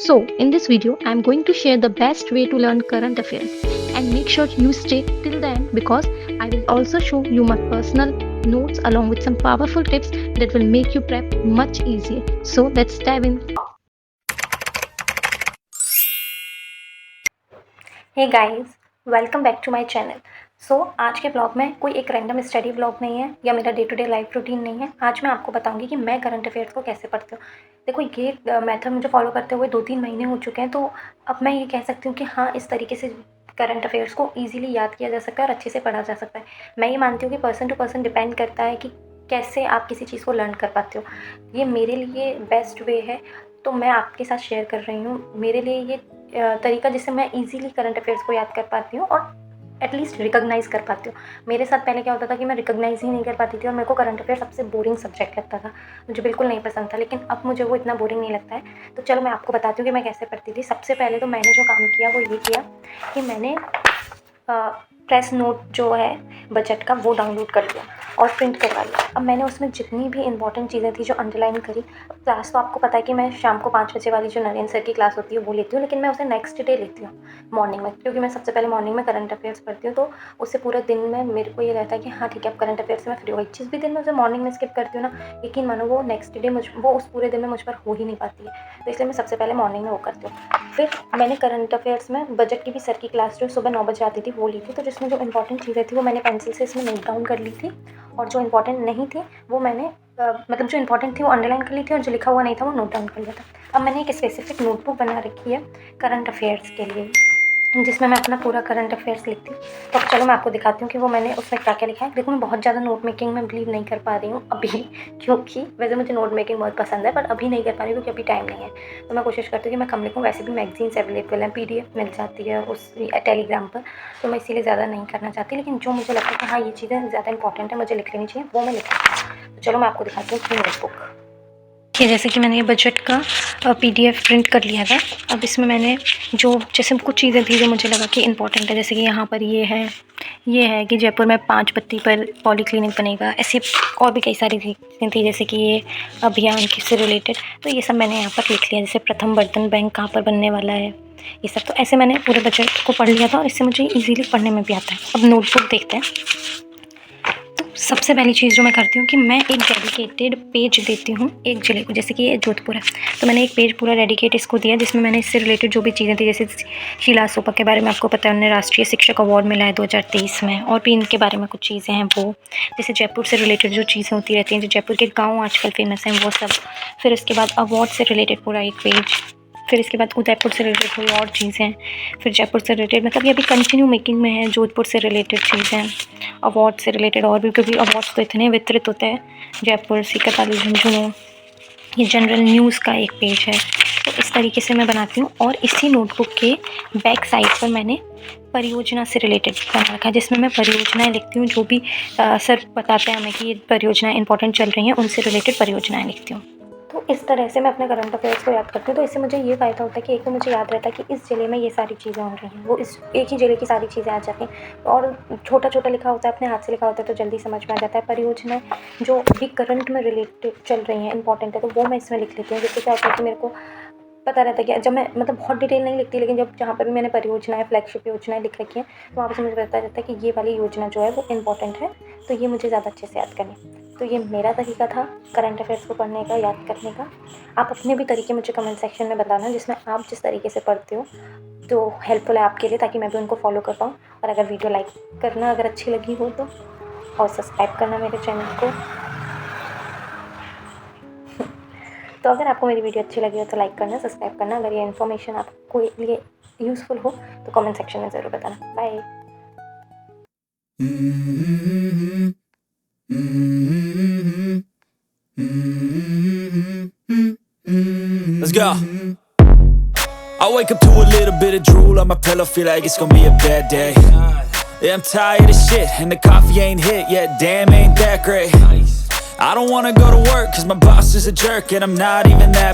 So, in this video, I am going to share the best way to learn current affairs, and make sure you stay till the end because I will also show you my personal notes along with some powerful tips that will make you prep much easier. So, let's dive in. Hey guys, welcome back to my channel. आज के blog में कोई एक random study blog नहीं है या मेरा day to day life routine नहीं है। आज मैं आपको बताऊंगी कि मैं करंट अफेयर्स को कैसे पढ़ती हूँ। देखो, ये मेथड मुझे फॉलो करते हुए 2-3 महीने हो चुके हैं, तो अब मैं ये कह सकती हूँ कि हाँ, इस तरीके से करंट अफेयर्स को ईजिली याद किया जा सकता है और अच्छे से पढ़ा जा सकता है। मैं ये मानती हूँ कि पर्सन टू पर्सन डिपेंड करता है कि कैसे आप किसी चीज़ को लर्न कर पाते हो। ये मेरे लिए बेस्ट वे है, तो मैं आपके साथ शेयर कर रही हूँ। मेरे लिए ये तरीका जिससे मैं इजीली करंट अफेयर्स को याद कर पाती हूँ और एटलीस्ट रिकॉग्नाइज़ कर पाती हूँ। मेरे साथ पहले क्या होता था कि मैं रिकॉग्नाइज़ ही नहीं कर पाती थी और मेरे को करंट अफेयर सबसे बोरिंग सब्जेक्ट लगता था, मुझे बिल्कुल नहीं पसंद था। लेकिन अब मुझे वो इतना बोरिंग नहीं लगता है। तो चलो मैं आपको बताती हूँ कि मैं कैसे पढ़ती थी। सबसे पहले तो मैंने जो काम किया वो ये किया कि मैंने प्रेस नोट जो है बजट का वो डाउनलोड कर लिया और प्रिंट करवा लिया। अब मैंने उसमें जितनी भी इंपॉर्टेंट चीज़ें थी जो अंडरलाइन करी। क्लास तो आपको पता है कि मैं शाम को 5 बजे वाली जो नरेंद्र सर की क्लास होती है वो लेती हूँ, लेकिन मैं उसे नेक्स्ट डे लेती हूँ मॉर्निंग में, क्योंकि मैं सबसे पहले मॉर्निंग में करंट अफेयर्स पढ़ती हूँ। तो उससे पूरे दिन में मेरे को ये रहता है कि हाँ ठीक है, अब करंट अफेयर्स से मैं फ्री हो गई। जिस भी दिन मैं उसे मॉर्निंग में स्किप करती हूँ ना, यकीन मानो वो नेक्स्ट डे वो उस पूरे दिन में मुझ पर हो ही नहीं पाती है। तो इसलिए मैं सबसे पहले मॉर्निंग में वो करती हूँ। फिर मैंने करंट अफेयर्स में बजट की भी सर की क्लास जो सुबह 9 बजे आती थी वो ली थी। तो जिसमें जो इंपॉर्टेंट चीज़ें थी वो मैंने पेंसिल से इसमें नोट डाउन कर ली थी, और जो इंपॉर्टेंट नहीं थी वो मैंने मतलब जो इंपॉर्टेंट थी वो अंडरलाइन कर ली थी और जो लिखा हुआ नहीं था वो नोट डाउन कर लिया था। अब मैंने एक स्पेसिफिक नोटबुक बना रखी है करंट अफेयर्स के लिए, जिसमें मैं अपना पूरा करंट अफेयर्स लिखती हूँ। तो अब चलो मैं आपको दिखाती हूँ कि वो मैंने उसमें क्या क्या लिखा है। देखो, मैं बहुत ज़्यादा नोट मेकिंग में बिलीव नहीं कर पा रही हूँ अभी, क्योंकि वैसे मुझे नोट मेकिंग बहुत पसंद है, पर अभी नहीं कर पा रही हूँ क्योंकि अभी टाइम नहीं है। तो मैं कोशिश करती हूँ कि मैं कम लिखूँ। वैसे भी मैगजीन्स अवेलेबल हैं, PDF मिल जाती है उस टेलीग्राम पर, तो मैं इसीलिए ज़्यादा नहीं करना चाहती। लेकिन जो मुझे लगता है कि हाँ ये चीज़ें ज़्यादा इंपॉर्टेंट है, मुझे लिख लेनी चाहिए, वो मैं लिखती हूँ। तो चलो मैं आपको दिखाती हूँ नोटबुक। कि जैसे कि मैंने ये बजट का PDF प्रिंट कर लिया था। अब इसमें मैंने जो जैसे कुछ चीज़ें थी जो मुझे लगा कि इंपॉर्टेंट है, जैसे कि यहाँ पर ये है कि जयपुर में 5 पत्ती पर पॉलीक्लिनिक बनेगा। ऐसे और भी कई सारी चीज़ें थी, जैसे कि ये अभियान से रिलेटेड। तो ये सब मैंने यहाँ पर लिख लिया। जैसे प्रथम बर्तन बैंक कहाँ पर बनने वाला है, ये सब। तो ऐसे मैंने पूरे बजट को पढ़ लिया था और इससे मुझे ईजिली पढ़ने में भी आता है। अब नोटबुक देखते हैं। सबसे पहली चीज़ जो मैं करती हूँ कि मैं एक डेडिकेटेड पेज देती हूँ एक जिले को। जैसे कि ये जोधपुर है, तो मैंने एक पेज पूरा डेडिकेट इसको दिया, जिसमें मैंने इससे रिलेटेड जो भी चीज़ें थी, जैसे शीला सोपा के बारे में आपको पता है, उन्हें राष्ट्रीय शिक्षक अवार्ड मिला है 2023 में, और भी इनके बारे में कुछ चीज़ें हैं वो। जैसे जयपुर से रिलेटेड जो चीज़ें होती रहती हैं, जो जयपुर के गाँव आजकल फेमस हैं वो सब। फिर उसके बाद अवार्ड से रिलेटेड पूरा एक पेज। फिर इसके बाद उदयपुर से रिलेटेड कोई और चीज़ें। फिर जयपुर से रिलेटेड, मतलब ये अभी कंटिन्यू मेकिंग में है। जोधपुर से रिलेटेड चीज़ें, अवार्ड से रिलेटेड और भी, क्योंकि अवार्ड्स तो इतने वितरित होते हैं। जयपुर, सिकताली, झुंझुनू, ये जनरल न्यूज़ का एक पेज है। तो इस तरीके से मैं बनाती हूँ। और इसी नोटबुक के बैक साइड पर मैंने परियोजना से रिलेटेड बना रखा है, जिसमें मैं परियोजनाएँ लिखती हूँ। जो भी सर बताते हैं हमें कि ये परियोजनाएँ इंपॉर्टेंट चल रही हैं, उनसे रिलेटेड परियोजनाएँ लिखती हूँ। तो इस तरह से मैं अपने करंट अफेयर्स को याद करती हूँ। तो इससे मुझे ये फ़ायदा होता है कि एक तो मुझे याद रहता है कि इस ज़िले में ये सारी चीज़ें हो रही हैं, वो इस एक ही ज़िले की सारी चीज़ें आ जाती हैं। और छोटा छोटा लिखा होता है, अपने हाथ से लिखा होता है, तो जल्दी समझ में आ जाता है। परियोजनाएँ जो भी करंट में रिलेटेड चल रही हैं, इंपॉर्टेंट है, तो वो मैं इसमें लिख लेती हूँ। जिससे क्या होता है कि मेरे को पता रहता है कि जब मैं मतलब बहुत डिटेल नहीं लिखती, लेकिन जब जहाँ पर भी मैंने परियोजनाएँ, फ्लैगशिप योजनाएँ लिख रखी हैं, तो वहाँ पर मुझे पता रहता है कि ये वाली योजना जो है वो इंपॉर्टेंट है, तो ये मुझे ज़्यादा अच्छे से याद करनी। तो ये मेरा तरीका था करंट अफेयर्स को पढ़ने का, याद करने का। आप अपने भी तरीके मुझे कमेंट सेक्शन में बताना, जिसमें आप जिस तरीके से पढ़ते हो तो हेल्पफुल है आपके लिए, ताकि मैं भी उनको फॉलो कर पाऊँ। और अगर वीडियो लाइक करना अगर अच्छी लगी हो तो, और सब्सक्राइब करना मेरे चैनल को। तो अगर आपको मेरी वीडियो अच्छी लगी हो तो लाइक करना, सब्सक्राइब करना। अगर ये इन्फॉर्मेशन आपको लिए यूज़फुल हो तो कमेंट सेक्शन में ज़रूर बताना। Bye. Let's go. I wake up to a little bit of drool on my pillow, feel like it's gonna be a bad day. Yeah, I'm tired of shit, and the coffee ain't hit yet, damn ain't that great. I don't wanna go to work, cause my boss is a jerk, and I'm not even that